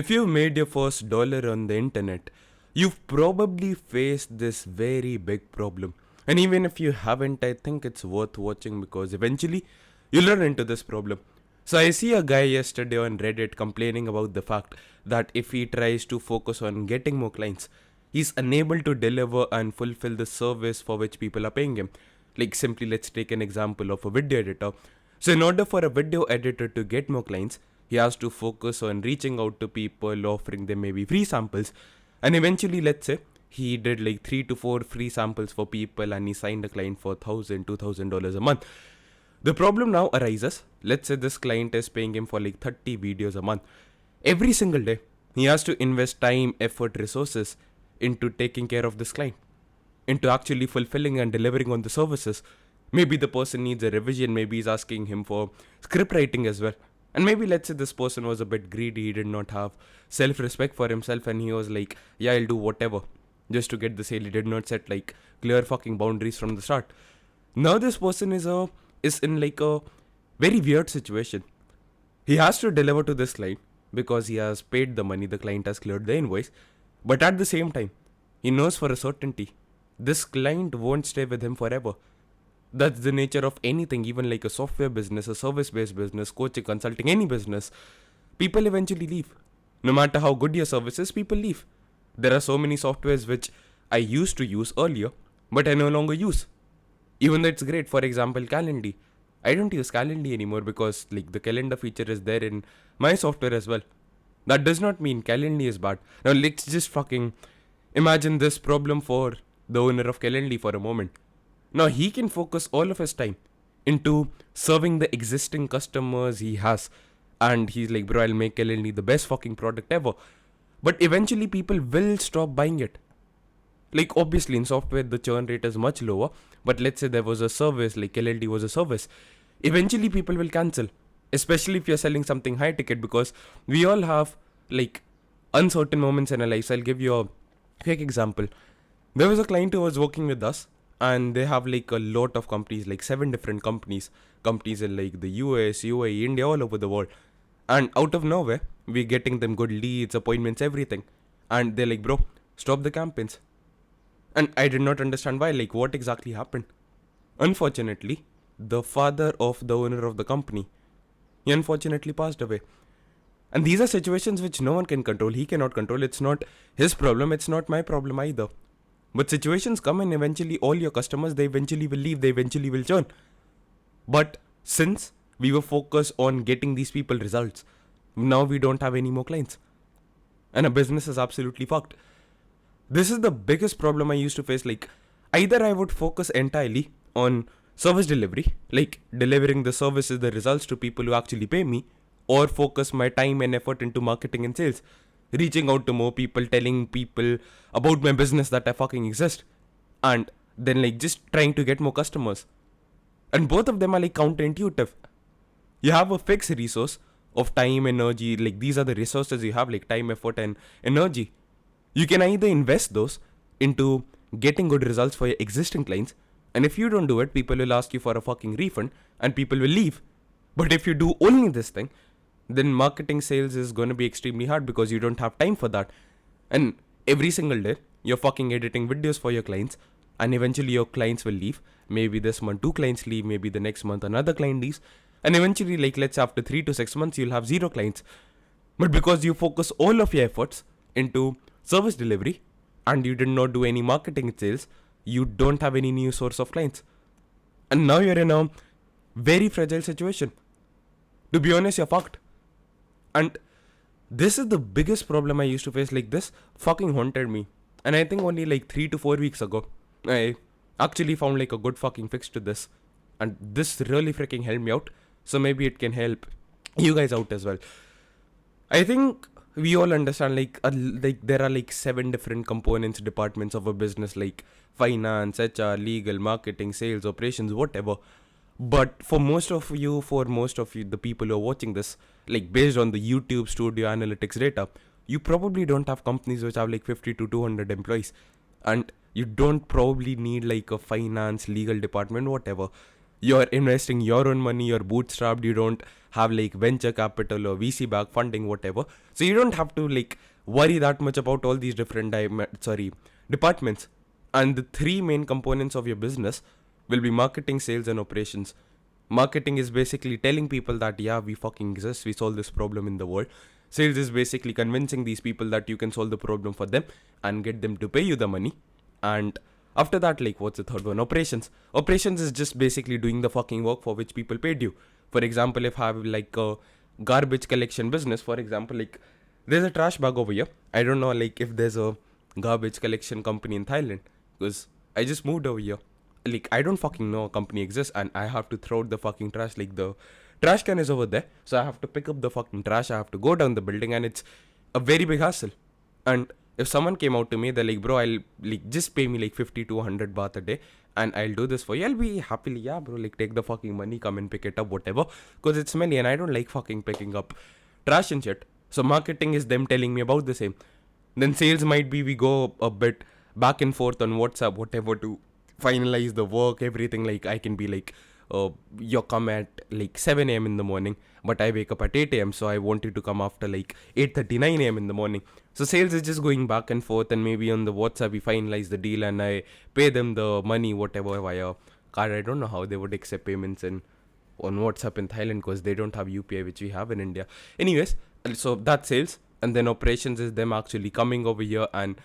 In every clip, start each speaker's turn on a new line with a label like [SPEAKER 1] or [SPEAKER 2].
[SPEAKER 1] If you've made your first dollar on the internet, you've probably faced this very big problem. And even if you haven't, I think it's worth watching because eventually you'll run into this problem. So I see a guy yesterday on Reddit complaining about the fact that if he tries to focus on getting more clients, he's unable to deliver and fulfill the service for which people are paying him. Like simply let's take an example of a video editor. So in order for a video editor to get more clients, he has to focus on reaching out to people, offering them maybe free samples, and eventually let's say he did like 3 to 4 free samples for people and he signed a client for $1,000 a month. The problem now arises, let's say this client is paying him for like 30 videos a month. Every single day, he has to invest time, effort, resources into taking care of this client, into actually fulfilling and delivering on the services. Maybe the person needs a revision, maybe he's asking him for script writing as well. And maybe let's say this person was a bit greedy, he did not have self respect for himself, and he was like, yeah, I'll do whatever just to get the sale. He did not set like clear fucking boundaries from the start. Now this person is in like a very weird situation. He has to deliver to this client because he has paid the money, the client has cleared the invoice. But at the same time, he knows for a certainty this client won't stay with him forever. That's the nature of anything, even like a software business, a service based business, coaching, consulting, any business. People eventually leave. No matter how good your service is, people leave. There are so many softwares which I used to use earlier, but I no longer use. Even though it's great, for example, Calendly. I don't use Calendly anymore because like the calendar feature is there in my software as well. That does not mean Calendly is bad. Now let's just fucking imagine this problem for the owner of Calendly for a moment. Now he can focus all of his time into serving the existing customers he has. And he's like, bro, I'll make Calendly the best fucking product ever. But eventually people will stop buying it. Like obviously in software the churn rate is much lower. But let's say there was a service, like Calendly was a service. Eventually people will cancel. Especially if you're selling something high ticket, because we all have like uncertain moments in our lives. I'll give you a quick example. There was a client who was working with us, and they have like a lot of companies, like 7 different companies in like the US, UAE, India, all over the world. And out of nowhere, we're getting them good leads, appointments, everything. And they're like, bro, stop the campaigns. And I did not understand why, like what exactly happened. Unfortunately, the father of the owner of the company, he unfortunately passed away. And these are situations which no one can control. He cannot control. It's not his problem. It's not my problem either. But situations come, and eventually all your customers, they eventually will leave. They eventually will churn. But since we were focused on getting these people results, now we don't have any more clients. And a business is absolutely fucked. This is the biggest problem I used to face. Like either I would focus entirely on service delivery, like delivering the services, the results to people who actually pay me, or focus my time and effort into marketing and sales, reaching out to more people, telling people about my business that I fucking exist, and then like just trying to get more customers. And both of them are like counterintuitive. You have a fixed resource of time, energy, like these are the resources you have, like time, effort, and energy. You can either invest those into getting good results for your existing clients, and if you don't do it, people will ask you for a fucking refund and people will leave. But if you do only this thing, then marketing sales is going to be extremely hard because you don't have time for that. And every single day, you're fucking editing videos for your clients, and eventually your clients will leave. Maybe this month 2 clients leave, maybe the next month another client leaves, and eventually, like let's say after 3 to 6 months, you'll have 0 clients. But because you focus all of your efforts into service delivery and you did not do any marketing sales, you don't have any new source of clients. And now you're in a very fragile situation. To be honest, you're fucked. And this is the biggest problem I used to face. Like this fucking haunted me. And I think only like 3 to 4 weeks ago, I actually found like a good fucking fix to this. And this really freaking helped me out. So maybe it can help you guys out as well. I think we all understand like there are like 7 different departments of a business, like finance, HR, legal, marketing, sales, operations, whatever. But for most of you, the people who are watching this, like based on the YouTube Studio Analytics data, you probably don't have companies which have like 50 to 200 employees, and you don't probably need like a finance, legal department, whatever. You're investing your own money, you're bootstrapped, you don't have like venture capital or VC back funding, whatever. So you don't have to like worry that much about all these different departments. And the three main components of your business will be marketing, sales, and operations. Marketing is basically telling people that yeah, we fucking exist, we solve this problem in the world. Sales is basically convincing these people that you can solve the problem for them and get them to pay you the money. And after that, like, what's the third one? Operations. Operations is just basically doing the fucking work for which people paid you. For example, if I have like a garbage collection business, for example, like there's a trash bag over here. I don't know like if there's a garbage collection company in Thailand because I just moved over here. Like I don't fucking know a company exists and I have to throw out the fucking trash. Like the trash can is over there, so I have to pick up the fucking trash. I have to go down the building and it's a very big hassle. And if someone came out to me, they're like, bro, I'll like just pay me like 50 to 100 baht a day and I'll do this for you. I'll be happily, yeah, bro, like take the fucking money, come and pick it up, whatever. Because it's smelly and I don't like fucking picking up trash and shit. So marketing is them telling me about the same. Then sales might be we go a bit back and forth on WhatsApp, whatever, to finalize the work, everything. Like I can be like, you come at like 7 a.m. in the morning, but I wake up at 8 a.m. So I want you to come after like 8:39 a.m. in the morning. So sales is just going back and forth, and maybe on the WhatsApp we finalize the deal and I pay them the money, whatever, via card. I don't know how they would accept payments in on WhatsApp in Thailand because they don't have UPI, which we have in India. Anyways, so that's sales, and then operations is them actually coming over here and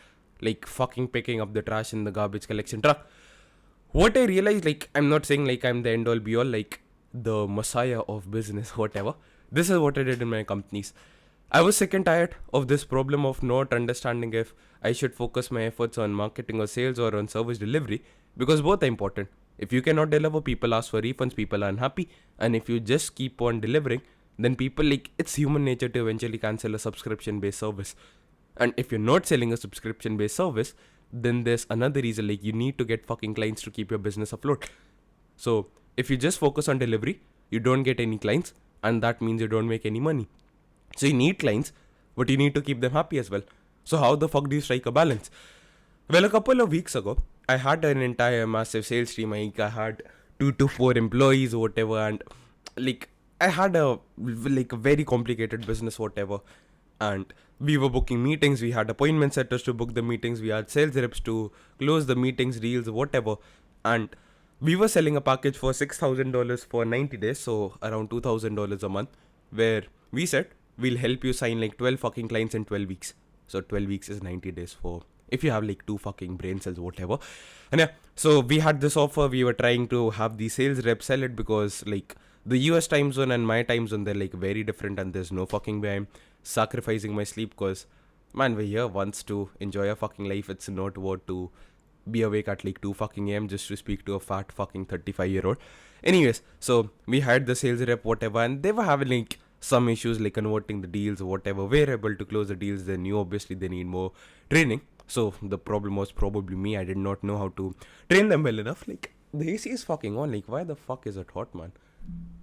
[SPEAKER 1] like fucking picking up the trash in the garbage collection truck. What I realized, like, I'm not saying like I'm the end all be all, like the messiah of business, whatever. This is what I did in my companies. I was sick and tired of this problem of not understanding if I should focus my efforts on marketing or sales or on service delivery because both are important. If you cannot deliver, people ask for refunds, people are unhappy, and if you just keep on delivering, then people like it's human nature to eventually cancel a subscription based service. And if you're not selling a subscription based service, then there's another reason like you need to get fucking clients to keep your business afloat. So if you just focus on delivery, you don't get any clients, and that means you don't make any money. So you need clients, but you need to keep them happy as well. So how the fuck do you strike a balance? Well, a couple of weeks ago, I had an entire massive sales team. I had 2 to 4 employees or whatever, and like I had a like a very complicated business, whatever. And we were booking meetings, we had appointment setters to book the meetings, we had sales reps to close the meetings, deals, whatever. And we were selling a package for $6,000 for 90 days, so around $2,000 a month, where we said we'll help you sign like 12 fucking clients in 12 weeks. So 12 weeks is 90 days for if you have like 2 fucking brain cells, whatever. And yeah, so we had this offer, we were trying to have the sales rep sell it because like the US time zone and my time zone, they're like very different, and there's no fucking way I'm sacrificing my sleep because man, we're here once to enjoy a fucking life. It's not worth to be awake at like 2 fucking am just to speak to a fat fucking 35-year-old. Anyways, so we hired the sales rep, whatever, and they were having like some issues like converting the deals, whatever. We're able to close the deals. They knew obviously they need more training. So the problem was probably me. I did not know how to train them well enough. Like the AC is fucking on. Like why the fuck is it hot, man?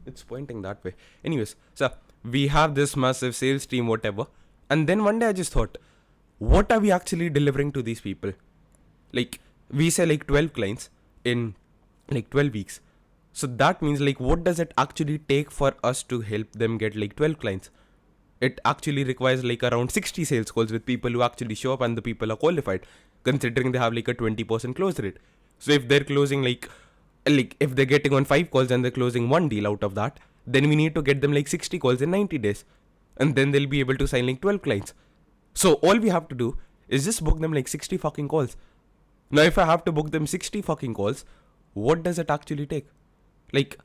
[SPEAKER 1] It's pointing that way. Anyways, so we have this massive sales team, whatever. And then one day I just thought, what are we actually delivering to these people? Like we say like 12 clients in like 12 weeks. So that means like what does it actually take for us to help them get like 12 clients? It actually requires like around 60 sales calls with people who actually show up and the people are qualified, considering they have like a 20% close rate. So if they're closing like if they're getting on 5 calls and they're closing 1 deal out of that, then we need to get them like 60 calls in 90 days. And then they'll be able to sign like 12 clients. So all we have to do is just book them like 60 fucking calls. Now if I have to book them 60 fucking calls, what does it actually take? Like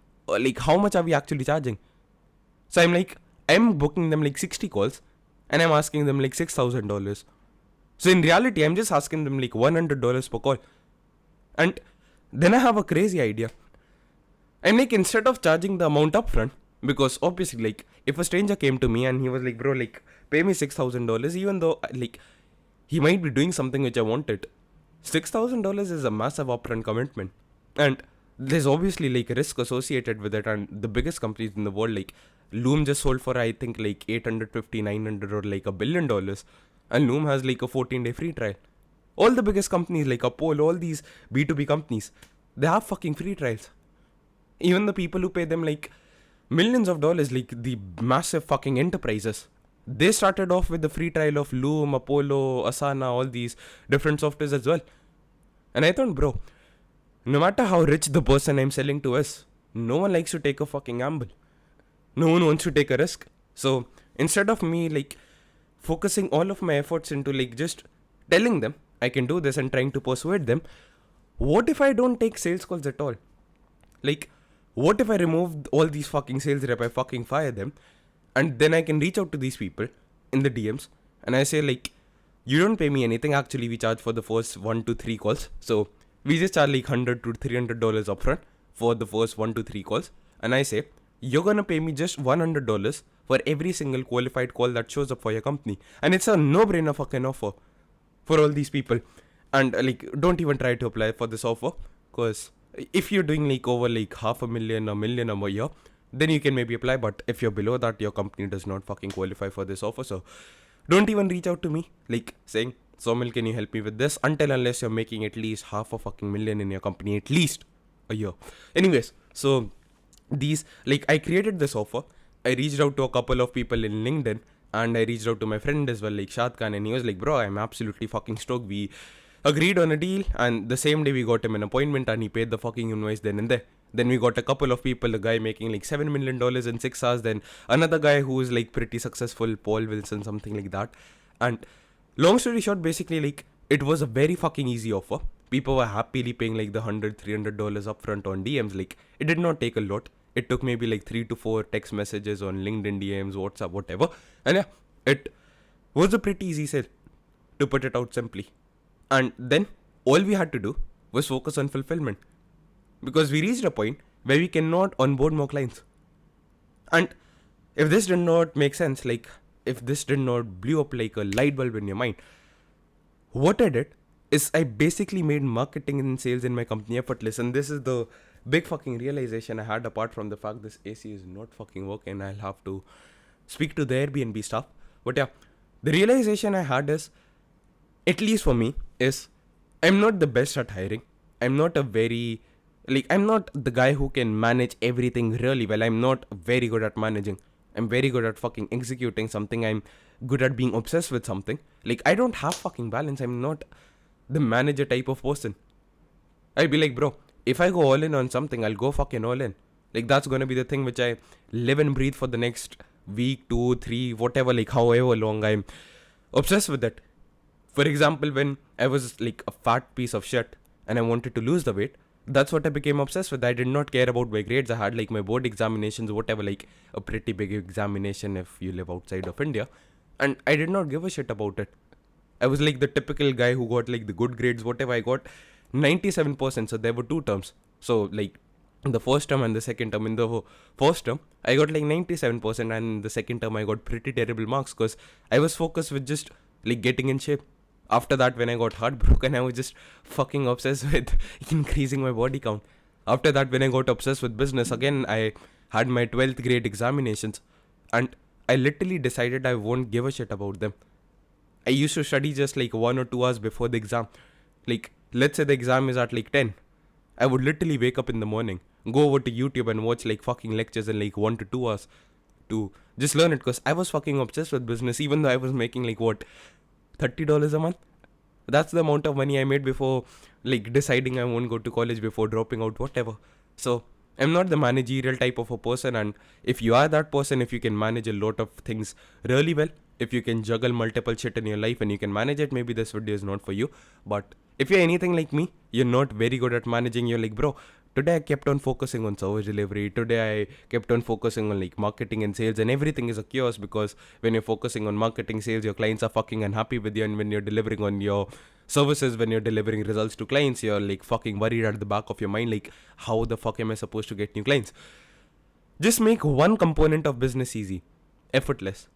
[SPEAKER 1] how much are we actually charging? So I'm booking them like 60 calls and I'm asking them like $6,000. So in reality, I'm just asking them like $100 per call. And then I have a crazy idea. I'm like, instead of charging the amount upfront, because obviously like if a stranger came to me and he was like, bro, like pay me $6,000, even though like he might be doing something which I wanted, $6,000 is a massive upfront commitment. And there's obviously like a risk associated with it, and the biggest companies in the world like Loom just sold for I think like 850, 900 or like $1 billion, and Loom has like a 14-day free trial. All the biggest companies like Apollo, all these B2B companies, they have fucking free trials. Even the people who pay them like millions of dollars, like the massive fucking enterprises, they started off with the free trial of Loom, Apollo, Asana, all these different softwares as well. And I thought, bro, no matter how rich the person I'm selling to is, no one likes to take a fucking gamble. No one wants to take a risk. So instead of me like focusing all of my efforts into like just telling them I can do this and trying to persuade them, what if I don't take sales calls at all? Like, what if I remove all these fucking sales rep, I fucking fire them, and then I can reach out to these people in the DMs and I say like, you don't pay me anything. Actually, we charge for the first 1 to 3 calls. So we just charge like $100 to $300 upfront for the first 1 to 3 calls. And I say, you're gonna pay me just $100 for every single qualified call that shows up for your company. And it's a no-brainer fucking offer for all these people. And like, don't even try to apply for this offer, because if you're doing like over like $500,000 or $1 million a year, then you can maybe apply. But if you're below that, your company does not fucking qualify for this offer. So don't even reach out to me like saying, Somil, can you help me with this? Until unless you're making at least $500,000 in your company at least a year. Anyways, so these, like, I created this offer. I reached out to a couple of people in LinkedIn, and I reached out to my friend as well, like Shad Khan, and he was like, bro, I'm absolutely fucking stoked. We agreed on a deal, and the same day we got him an appointment, and he paid the fucking invoice then and there. Then we got a couple of people, a guy making like $7 million in 6 hours, then another guy who is like pretty successful, Paul Wilson, something like that. And long story short, basically, like, it was a very fucking easy offer. People were happily paying like the $100-$300 upfront on DMs. Like, it did not take a lot. It took maybe like 3 to 4 text messages on LinkedIn DMs, WhatsApp, whatever. And yeah, it was a pretty easy sale, to put it out simply. And then all we had to do was focus on fulfillment, because we reached a point where we cannot onboard more clients. And if this did not make sense, like if this did not blew up like a light bulb in your mind, what I did is I basically made marketing and sales in my company effortless. And this is the big fucking realization I had, apart from the fact this AC is not fucking working. I'll have to speak to the Airbnb staff. But yeah, the realization I had is, at least for me, is I'm not the best at hiring. I'm not the guy who can manage everything really well. I'm not very good at managing. I'm very good at fucking executing something. I'm good at being obsessed with something. Like, I don't have fucking balance. I'm not the manager type of person. I'll be like, bro, if I go all in on something, I'll go fucking all in. Like, that's gonna be the thing which I live and breathe for the next week, 2, 3, whatever, like however long I'm obsessed with it. For example, when I was like a fat piece of shit and I wanted to lose the weight, that's what I became obsessed with. I did not care about my grades. I had like my board examinations, whatever, like a pretty big examination if you live outside of India. And I did not give a shit about it. I was like the typical guy who got like the good grades, whatever. I got 97%. So there were 2 terms. So like the first term and the second term. In the first term, I got like 97%, and in the second term, I got pretty terrible marks because I was focused with just like getting in shape. After that, when I got heartbroken, I was just fucking obsessed with increasing my body count. After that, when I got obsessed with business, again, I had my 12th grade examinations, and I literally decided I won't give a shit about them. I used to study just like 1 or 2 hours before the exam. Like, let's say the exam is at like 10. I would literally wake up in the morning, go over to YouTube and watch like fucking lectures in like 1 to 2 hours to just learn it, because I was fucking obsessed with business, even though I was making like what, $30 a month. That's the amount of money I made before like deciding I won't go to college, before dropping out, whatever. So I'm not the managerial type of a person. And if you are that person, if you can manage a lot of things really well, if you can juggle multiple shit in your life and you can manage it, maybe this video is not for you. But if you're anything like me, you're not very good at managing, you're like, bro, today I kept on focusing on service delivery. Today I kept on focusing on like marketing and sales, and everything is a chaos, because when you're focusing on marketing, sales, your clients are fucking unhappy with you. And when you're delivering on your services, when you're delivering results to clients, you're like fucking worried at the back of your mind, like, how the fuck am I supposed to get new clients? Just make one component of business easy, effortless.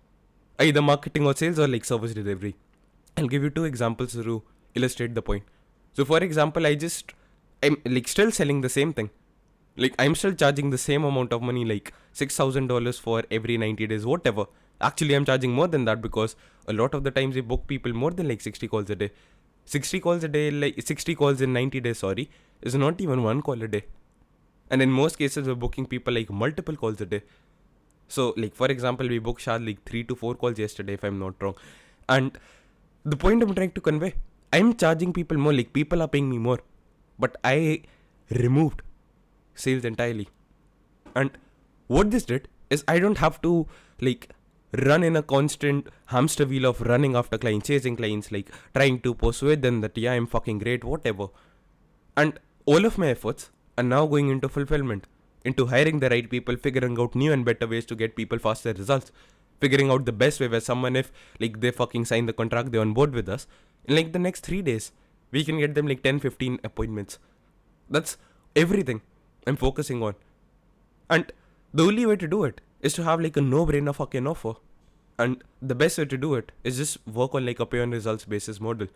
[SPEAKER 1] Either marketing or sales or like service delivery. I'll give you 2 examples to illustrate the point. So for example, I'm like still selling the same thing. Like, I'm still charging the same amount of money, like $6,000 for every 90 days, whatever. Actually, I'm charging more than that, because a lot of the times we book people more than like 60 calls a day. 60 calls a day, like 60 calls in 90 days, sorry, is not even 1 call a day. And in most cases, we're booking people like multiple calls a day. So, like, for example, we booked Shad like 3 to 4 calls yesterday, if I'm not wrong. And the point I'm trying to convey, I'm charging people more, like, people are paying me more. But I removed sales entirely. And what this did is I don't have to, like, run in a constant hamster wheel of running after clients, chasing clients, like, trying to persuade them that, yeah, I'm fucking great, whatever. And all of my efforts are now going into fulfillment, into hiring the right people, figuring out new and better ways to get people faster results, figuring out the best way where someone, if like they fucking sign the contract, they're on board with us, in like the next 3 days, we can get them like 10-15 appointments. That's everything I'm focusing on. And the only way to do it is to have like a no-brainer fucking offer. And the best way to do it is just work on like a pay on results basis model.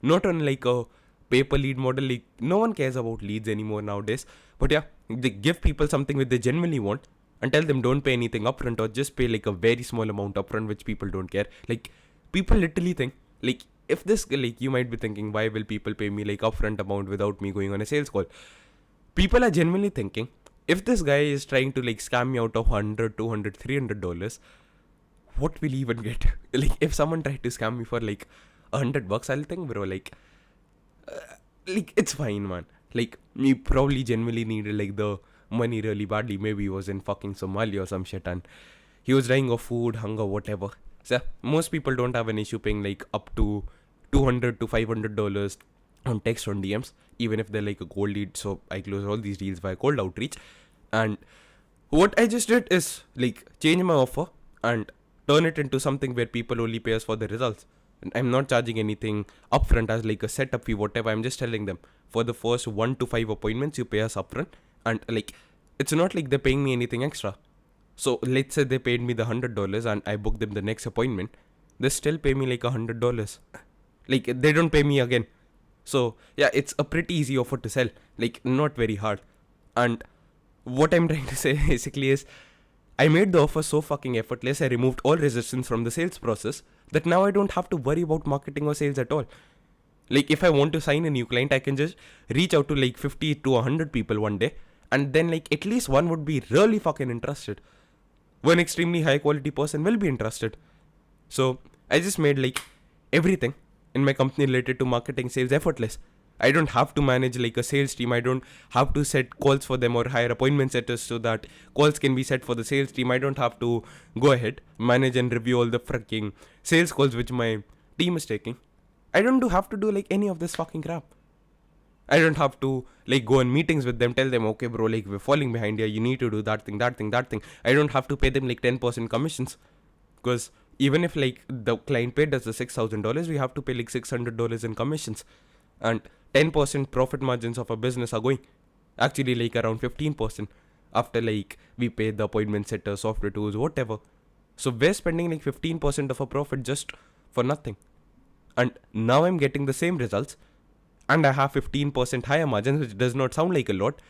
[SPEAKER 1] Not on like a paper lead model. Like no one cares about leads anymore nowadays. But yeah, they give people something which they genuinely want and tell them don't pay anything upfront or just pay like a very small amount upfront, which people don't care. Like people literally think like if this, like you might be thinking, why will people pay me like upfront amount without me going on a sales call? People are genuinely thinking if this guy is trying to like scam me out of 100, 200, $300, what will he even get? Like if someone tried to scam me for like $100, I'll think, bro, like it's fine, man. Like he probably genuinely needed like the money really badly. Maybe he was in fucking Somalia or some shit and he was dying of food, hunger, whatever. So most people don't have an issue paying like up to $200 to $500 on text on DMs, even if they're like a cold lead. So I close all these deals via cold outreach. And what I just did is like change my offer and turn it into something where people only pay us for the results. And I'm not charging anything upfront as like a setup fee, whatever. I'm just telling them for the first 1 to 5 appointments, you pay us upfront. And like, it's not like they're paying me anything extra. So let's say they paid me the $100 and I booked them the next appointment. They still pay me like $100. Like they don't pay me again. So yeah, it's a pretty easy offer to sell. Like not very hard. And what I'm trying to say basically is I made the offer so fucking effortless, I removed all resistance from the sales process that now I don't have to worry about marketing or sales at all. Like if I want to sign a new client, I can just reach out to like 50 to 100 people one day and then like at least one would be really fucking interested. One extremely high quality person will be interested. So I just made like everything in my company related to marketing sales effortless. I don't have to manage like a sales team. I don't have to set calls for them or hire appointment setters so that calls can be set for the sales team. I don't have to go ahead, manage and review all the freaking sales calls which my team is taking. I don't have to do like any of this fucking crap. I don't have to like go on meetings with them, tell them, okay bro, like we're falling behind here, you need to do that thing, that thing, that thing. I don't have to pay them like 10% commissions. Because even if like the client paid us the $6,000, we have to pay like $600 in commissions. And 10% profit margins of a business are going actually like around 15% after like we pay the appointment setter, software tools, whatever. So we're spending like 15% of our profit just for nothing. And now I'm getting the same results and I have 15% higher margins, which does not sound like a lot.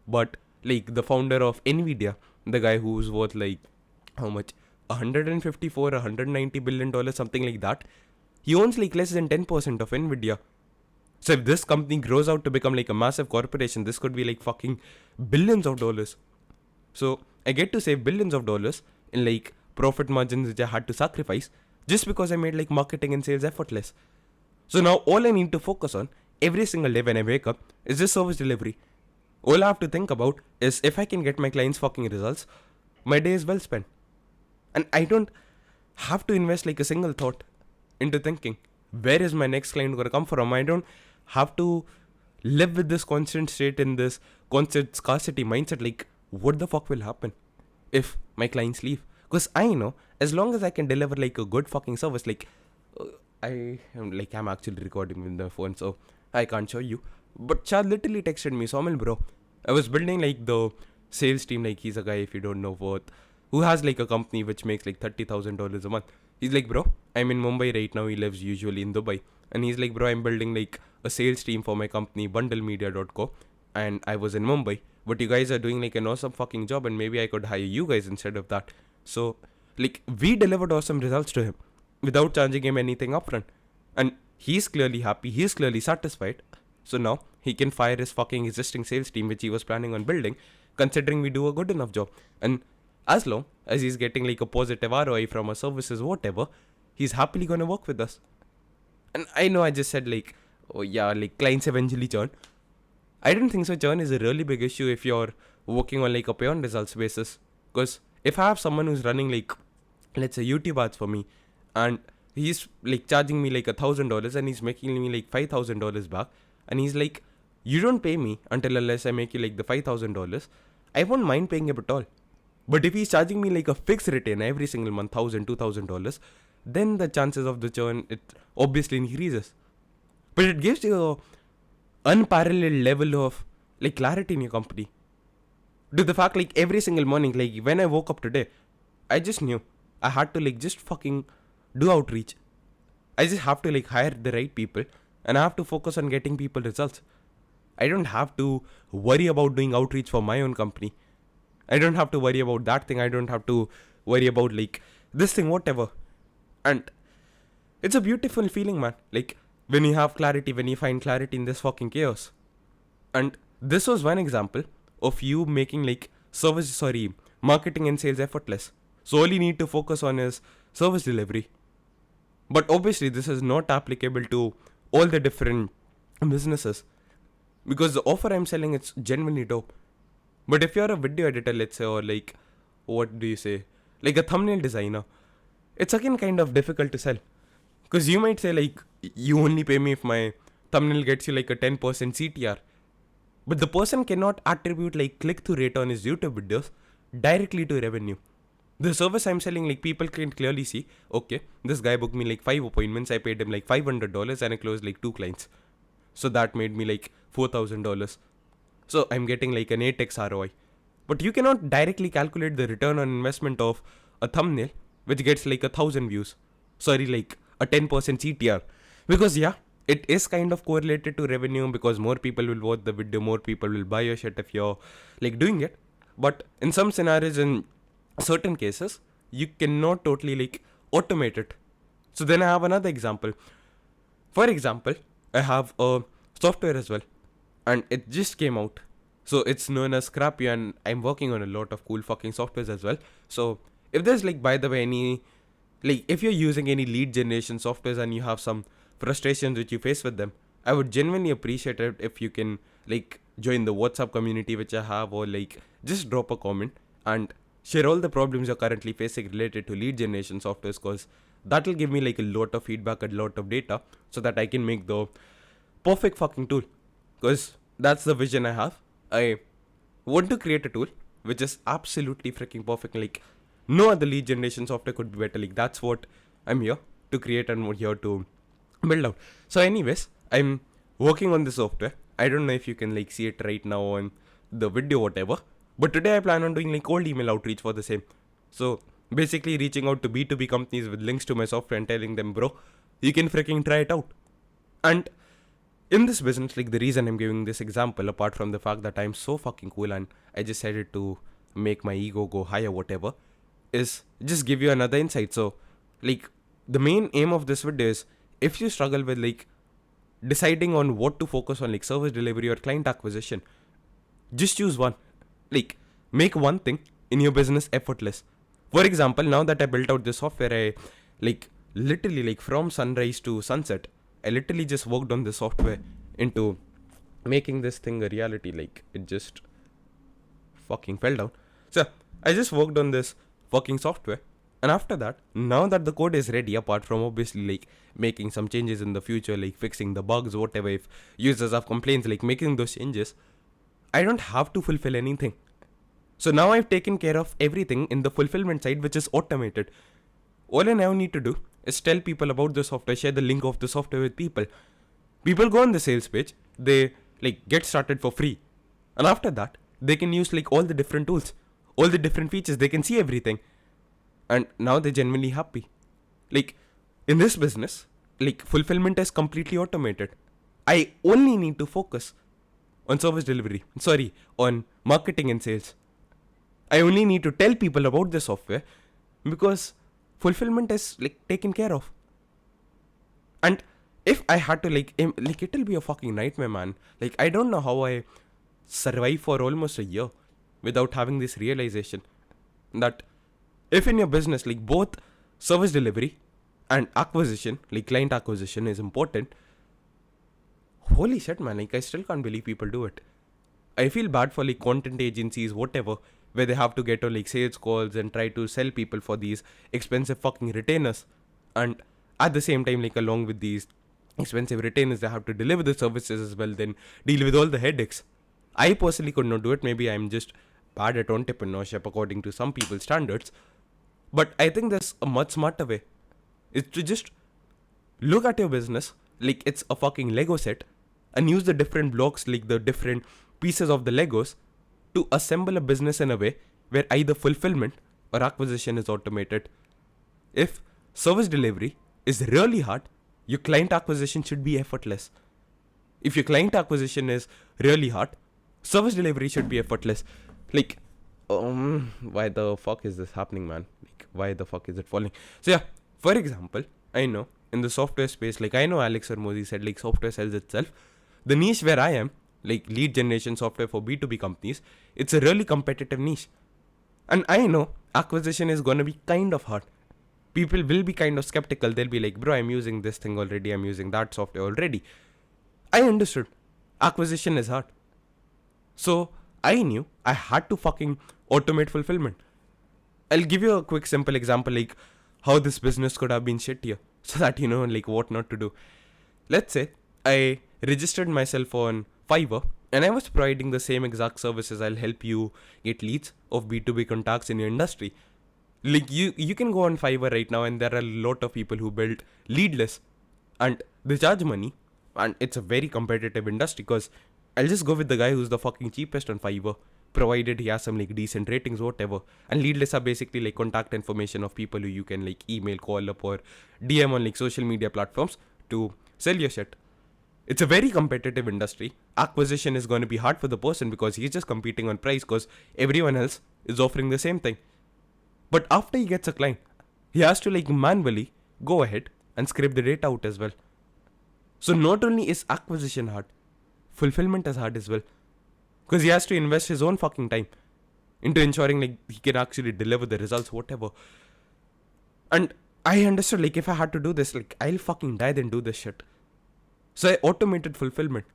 [SPEAKER 1] But like the founder of Nvidia, the guy who's worth like how much, 154 $190 billion, something like that, he owns like less than 10% of Nvidia. So if this company grows out to become like a massive corporation, this could be like fucking billions of dollars. So I get to save billions of dollars in like profit margins which I had to sacrifice just because I made like marketing and sales effortless. So now all I need to focus on every single day when I wake up is just service delivery. All I have to think about is if I can get my clients fucking results, my day is well spent. And I don't have to invest like a single thought into thinking, where is my next client going to come from? I don't have to live with this constant state in this constant scarcity mindset. Like, what the fuck will happen if my clients leave? Because I know as long as I can deliver like a good fucking service, like I'm actually recording with the phone, so I can't show you. But Chad literally texted me, Somil bro, I was building like the sales team. Like he's a guy, if you don't know, who has like a company which makes like $30,000 a month. He's like, bro, I'm in Mumbai right now. He lives usually in Dubai. And he's like, bro, I'm building like a sales team for my company, bundlemedia.co. And I was in Mumbai. But you guys are doing like an awesome fucking job. And maybe I could hire you guys instead of that. So, like, we delivered awesome results to him without charging him anything upfront. And he's clearly happy. He's clearly satisfied. So now he can fire his fucking existing sales team, which he was planning on building. considering we do a good enough job. And as long as he's getting like a positive ROI from our services, whatever, he's happily gonna work with us. And I know I just said like, oh yeah, like clients eventually churn. I don't think so. Churn is a really big issue if you're working on like a pay on results basis. Because if I have someone who's running like, let's say YouTube ads for me, and he's like charging me like $1,000 and he's making me like $5,000 back, and he's like, you don't pay me until unless I make you like the $5,000, I won't mind paying him at all. But if he's charging me like a fixed return every single month, $1,000, $2,000, then the chances of the churn, it obviously increases. But it gives you a unparalleled level of like clarity in your company. To the fact like every single morning, like when I woke up today, I just knew I had to like just fucking do outreach. I just have to like hire the right people, and I have to focus on getting people results. I don't have to worry about doing outreach for my own company. I don't have to worry about that thing. I don't have to worry about like this thing, whatever. And it's a beautiful feeling, man. Like when you have clarity, when you find clarity in this fucking chaos. And this was one example of you making like marketing and sales effortless. So all you need to focus on is service delivery. But obviously this is not applicable to all the different businesses, because the offer I'm selling, it's genuinely dope. But if you're a video editor, let's say, or like, what do you say, like a thumbnail designer, it's again kind of difficult to sell. Because you might say like, you only pay me if my thumbnail gets you like a 10% CTR. But the person cannot attribute like click-through rate on his YouTube videos directly to revenue. The service I'm selling, like people can clearly see, okay, this guy booked me like 5 appointments, I paid him like $500 and I closed like 2 clients. So that made me like $4,000. So I'm getting like an 8x ROI. But you cannot directly calculate the return on investment of a thumbnail which gets like 1,000 views. Sorry, like a 10% CTR. Because yeah, it is kind of correlated to revenue, because more people will watch the video, more people will buy your shit if you're like doing it. But in some scenarios, in certain cases, you cannot totally like automate it. So then I have another example. For example, I have a software as well, and it just came out. So it's known as Scrapio, and I'm working on a lot of cool fucking softwares as well. So if there's like, by the way, any like if you're using any lead generation softwares and you have some frustrations which you face with them, I would genuinely appreciate it if you can like join the WhatsApp community which I have, or like just drop a comment and share all the problems you're currently facing related to lead generation softwares, because that will give me like a lot of feedback, a lot of data, so that I can make the perfect fucking tool. Because that's the vision I have. I want to create a tool which is absolutely freaking perfect. Like no other lead generation software could be better. Like that's what I'm here to create and here to build out. So anyways, I'm working on the software. I don't know if you can like see it right now on the video, whatever. But today I plan on doing like cold email outreach for the same. So basically reaching out to B2B companies with links to my software and telling them, bro, you can freaking try it out. And in this business, like the reason I'm giving this example, apart from the fact that I'm so fucking cool and I just decided to make my ego go higher, whatever, is just give you another insight. So like the main aim of this video is, if you struggle with like deciding on what to focus on, like service delivery or client acquisition, just choose one. Like make one thing in your business effortless. For example, now that I built out this software, I like literally like from sunrise to sunset, I literally just worked on the software into making this thing a reality. Like it just fucking fell down. So I just worked on this fucking software, and after that, now that the code is ready, apart from obviously like making some changes in the future, like fixing the bugs, whatever, if users have complaints, like making those changes, I don't have to fulfill anything. So now I've taken care of everything in the fulfillment side, which is automated. All I now need to do is tell people about the software, share the link of the software with people. People go on the sales page, they like get started for free. And after that, they can use like all the different tools, all the different features, they can see everything. And now they're genuinely happy. Like in this business, like fulfillment is completely automated. I only need to focus on service delivery, on marketing and sales. I only need to tell people about the software, because fulfillment is like taken care of. And if I had to like it'll be a fucking nightmare, man. Like I don't know how I survive for almost a year. without having this realization that if in your business, like both service delivery and acquisition, like client acquisition is important, holy shit, man, like I still can't believe people do it. I feel bad for like content agencies, whatever, where they have to get on like sales calls and try to sell people for these expensive fucking retainers. And at the same time, like along with these expensive retainers, they have to deliver the services as well, then deal with all the headaches. I personally could not do it. Maybe I'm just bad at entrepreneurship according to some people's standards. But I think there's a much smarter way. It's to just look at your business like it's a fucking Lego set and use the different blocks, like the different pieces of the Legos, to assemble a business in a way where either fulfillment or acquisition is automated. If service delivery is really hard, your client acquisition should be effortless. If your client acquisition is really hard, service delivery should be effortless. Like, why the fuck is this happening, man? Like, why the fuck is it falling? So yeah, for example, I know in the software space, like I know Alex Hormozi said, like software sells itself. The niche where I am, like lead generation software for B2B companies, it's a really competitive niche. And I know acquisition is gonna be kind of hard. People will be kind of skeptical. They'll be like, bro, I'm using this thing already, I'm using that software already. I understood. Acquisition is hard. So I knew I had to fucking automate fulfillment. I'll give you a quick simple example, like how this business could have been shittier, so that you know like what not to do. Let's say I registered myself on Fiverr and I was providing the same exact services. I'll help you get leads of B2B contacts in your industry. Like you can go on Fiverr right now and there are a lot of people who build lead lists and they charge money, and it's a very competitive industry because I'll just go with the guy who's the fucking cheapest on Fiverr, provided he has some like decent ratings, whatever. And lead lists are basically like contact information of people who you can like email, call up, or DM on like social media platforms to sell your shit. It's a very competitive industry. Acquisition is going to be hard for the person because he's just competing on price because everyone else is offering the same thing. But after he gets a client, he has to like manually go ahead and scrape the data out as well. So not only is acquisition hard, fulfillment is hard as well. Because he has to invest his own fucking time into ensuring like he can actually deliver the results, whatever. And I understood like if I had to do this, like I'll fucking die than do this shit. So I automated fulfillment.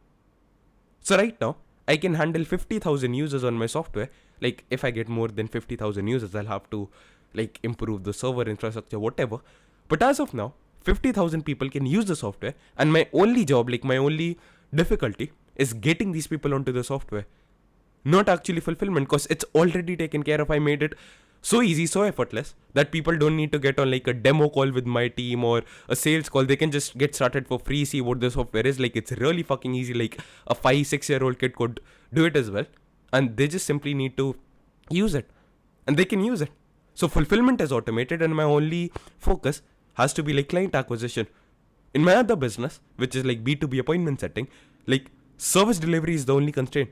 [SPEAKER 1] So right now, I can handle 50,000 users on my software. Like if I get more than 50,000 users, I'll have to like improve the server infrastructure, whatever. But as of now, 50,000 people can use the software, and my only job, like my only difficulty is getting these people onto the software. Not actually fulfillment, because it's already taken care of. I made it so easy, so effortless that people don't need to get on like a demo call with my team or a sales call. They can just get started for free, see what the software is. Like it's really fucking easy. Like a 5-6-year-old kid could do it as well, and they just simply need to use it, and they can use it. So fulfillment is automated, and my only focus has to be like client acquisition. In my other business, which is like B2B appointment setting, like service delivery is the only constraint.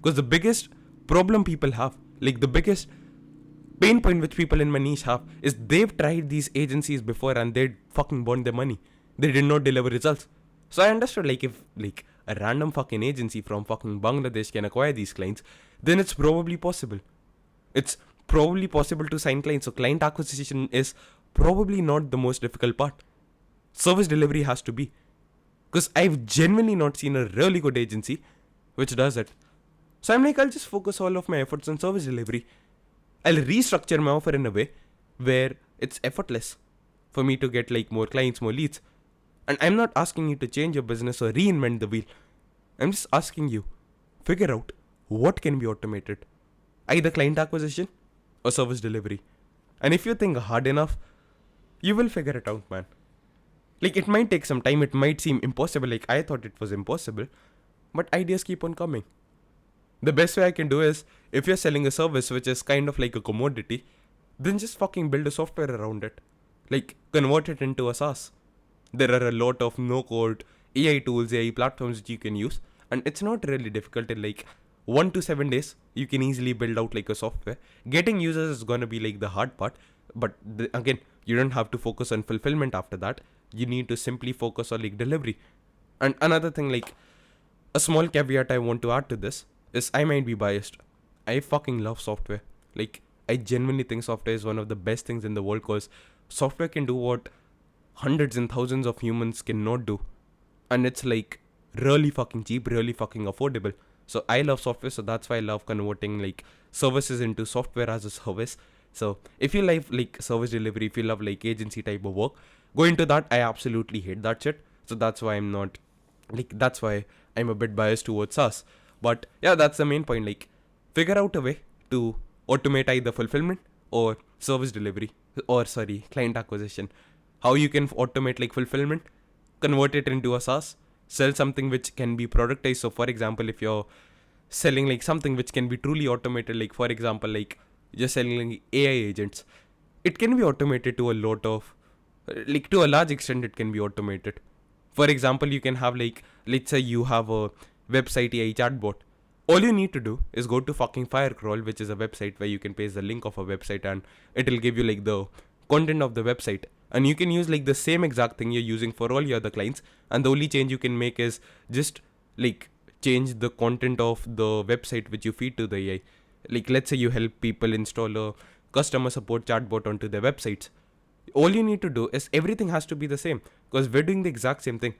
[SPEAKER 1] Because the biggest problem people have, like the biggest pain point which people in my niche have, is they've tried these agencies before and they fucking burned their money. They did not deliver results. So I understood like if like a random fucking agency from fucking Bangladesh can acquire these clients, then it's probably possible. It's probably possible to sign clients. So client acquisition is probably not the most difficult part. Service delivery has to be. Because I've genuinely not seen a really good agency which does it. So I'm like, I'll just focus all of my efforts on service delivery. I'll restructure my offer in a way where it's effortless for me to get like more clients, more leads. And I'm not asking you to change your business or reinvent the wheel. I'm just asking you, figure out what can be automated. Either client acquisition or service delivery. And if you think hard enough, you will figure it out, man. Like it might take some time, it might seem impossible, like I thought it was impossible, but ideas keep on coming. The best way I can do is, if you're selling a service which is kind of like a commodity, then just fucking build a software around it. Like, convert it into a SaaS. There are a lot of no-code AI tools, AI platforms that you can use, and it's not really difficult. In like 1 to 7 days, you can easily build out like a software. Getting users is gonna be like the hard part, but again, you don't have to focus on fulfillment after that. You need to simply focus on like delivery. And another thing, like a small caveat I want to add to this is I might be biased. I fucking love software. Like, I genuinely think software is one of the best things in the world because software can do what hundreds and thousands of humans cannot do. And it's like really fucking cheap, really fucking affordable. So I love software, so that's why I love converting like services into software as a service. So if you like service delivery, if you love like agency type of work, go into that. I absolutely hate that shit. So that's why I'm not like that's why I'm a bit biased towards SaaS. But yeah, that's the main point. Like figure out a way to automate either fulfillment or service delivery or sorry, client acquisition. How you can automate like fulfillment, convert it into a SaaS, sell something which can be productized. So for example, if you're selling like something which can be truly automated, like for example, like you're selling like AI agents, it can be automated to a lot of like to a large extent it can be automated. For example, you can have like let's say you have a website AI chatbot. All you need to do is go to fucking Firecrawl, which is a website where you can paste the link of a website and it'll give you like the content of the website. And you can use like the same exact thing you're using for all your other clients. And the only change you can make is just like change the content of the website which you feed to the AI. Like let's say you help people install a customer support chatbot onto their websites. All you need to do is everything has to be the same because we're doing the exact same thing.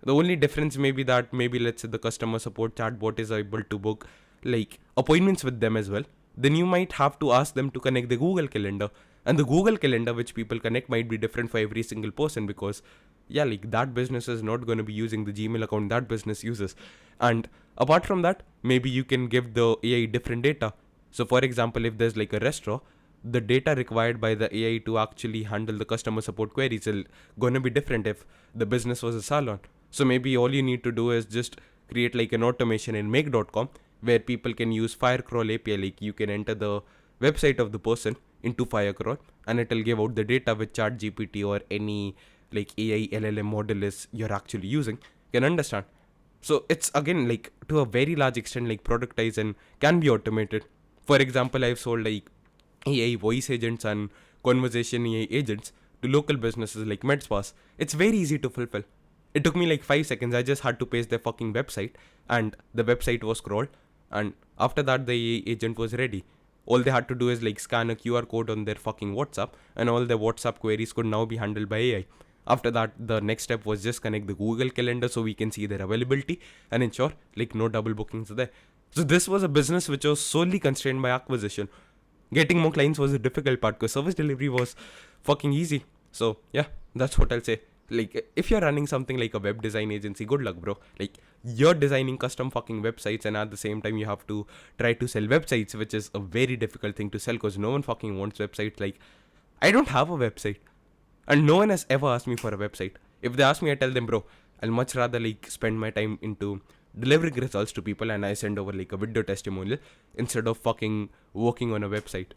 [SPEAKER 1] The only difference may be that maybe let's say the customer support chatbot is able to book like appointments with them as well. Then you might have to ask them to connect the Google Calendar, and the Google Calendar which people connect might be different for every single person because yeah, like that business is not going to be using the Gmail account that business uses. And apart from that, maybe you can give the AI different data. So for example, if there's like a restaurant, the data required by the AI to actually handle the customer support queries is going to be different if the business was a salon. So maybe all you need to do is just create like an automation in make.com where people can use Firecrawl API. Like you can enter the website of the person into Firecrawl and it'll give out the data with ChatGPT or any like AI LLM model is you're actually using can understand. So it's again like to a very large extent like productized and can be automated. For example, I've sold like AI voice agents and conversation AI agents to local businesses like MedSpas. It's very easy to fulfill. It took me like 5 seconds. I just had to paste their fucking website and the website was scrolled. And after that, the AI agent was ready. All they had to do is like scan a QR code on their fucking WhatsApp and all their WhatsApp queries could now be handled by AI. After that, the next step was just connect the Google Calendar so we can see their availability and ensure like no double bookings there. So this was a business which was solely constrained by acquisition. Getting more clients was the difficult part because service delivery was fucking easy. So yeah, that's what I'll say. Like if you're running something like a web design agency, good luck, bro. Like you're designing custom fucking websites and at the same time you have to try to sell websites, which is a very difficult thing to sell because no one fucking wants websites. Like I don't have a website and no one has ever asked me for a website. If they ask me, I tell them, bro, I'll much rather like spend my time into delivering results to people and I send over like a video testimonial instead of fucking working on a website.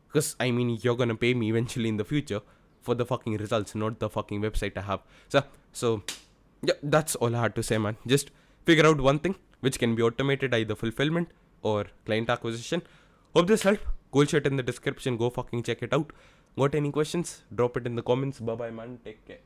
[SPEAKER 1] Because I mean, you're gonna pay me eventually in the future for the fucking results, not the fucking website I have. So yeah, that's all I had to say, man. Just figure out one thing which can be automated, either fulfillment or client acquisition. Hope this helped. Cool shit in the description. Go fucking check it out. Got any questions? Drop it in the comments. Bye bye, man. Take care.